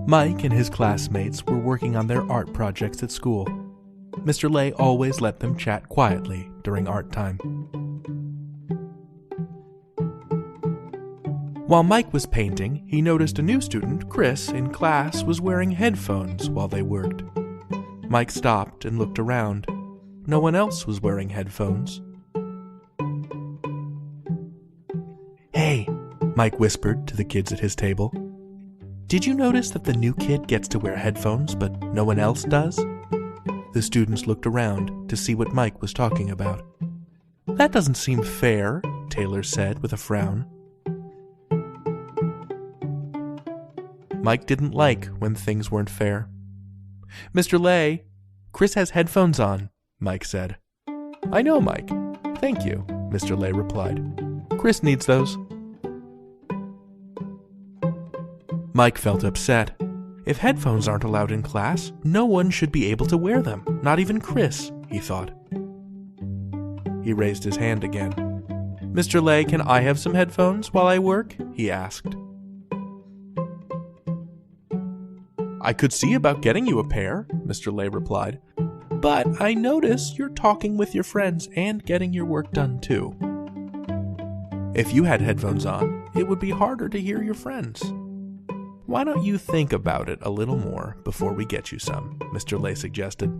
Mike and his classmates were working on their art projects at school. Mr. Lay always let them chat quietly during art time. While Mike was painting, he noticed a new student, Chris, in class was wearing headphones while they worked. Mike stopped and looked around. No one else was wearing headphones. "Hey," Mike whispered to the kids at his table. "Did you notice that the new kid gets to wear headphones, but no one else does?" The students looked around to see what Mike was talking about. "That doesn't seem fair," Taylor said with a frown. Mike didn't like when things weren't fair. "Mr. Lay, Chris has headphones on," Mike said. "I know, Mike. Thank you," Mr. Lay replied. "Chris needs those." Mike felt upset. If headphones aren't allowed in class, no one should be able to wear them, not even Chris, he thought. He raised his hand again. "Mr. Lay, can I have some headphones while I work?" he asked. "I could see about getting you a pair," Mr. Lay replied. "But I notice you're talking with your friends and getting your work done too. If you had headphones on, it would be harder to hear your friends. Why don't you think about it a little more before we get you some?" Mr. Lay suggested.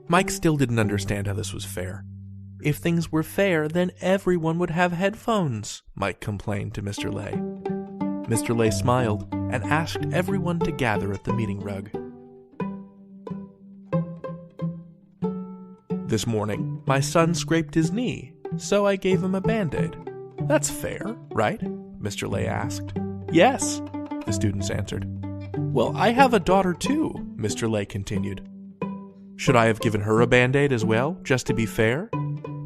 Mike still didn't understand how this was fair. "If things were fair, then everyone would have headphones," Mike complained to Mr. Lay. Mr. Lay smiled and asked everyone to gather at the meeting rug. "This morning, my son scraped his knee, so I gave him a Band-Aid. That's fair, right?" Mr. Lay asked. "Yes," the students answered. "Well, I have a daughter too," Mr. Lay continued. "Should I have given her a Band-Aid as well, just to be fair?"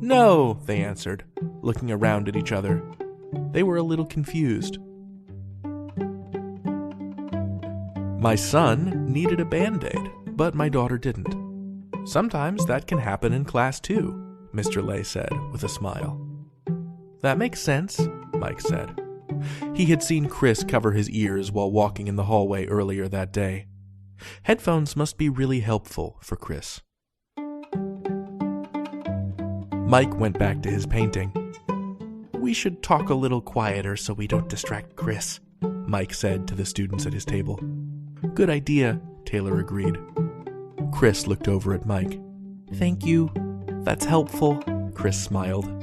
"No," they answered, looking around at each other. They were a little confused. "My son needed a Band-Aid, but my daughter didn't. Sometimes that can happen in class too," Mr. Lay said with a smile. "That makes sense," Mike said. He had seen Chris cover his ears while walking in the hallway earlier that day. Headphones must be really helpful for Chris. Mike went back to his painting. "We should talk a little quieter so we don't distract Chris," Mike said to the students at his table. "Good idea," Taylor agreed. Chris looked over at Mike. "Thank you. That's helpful," Chris smiled.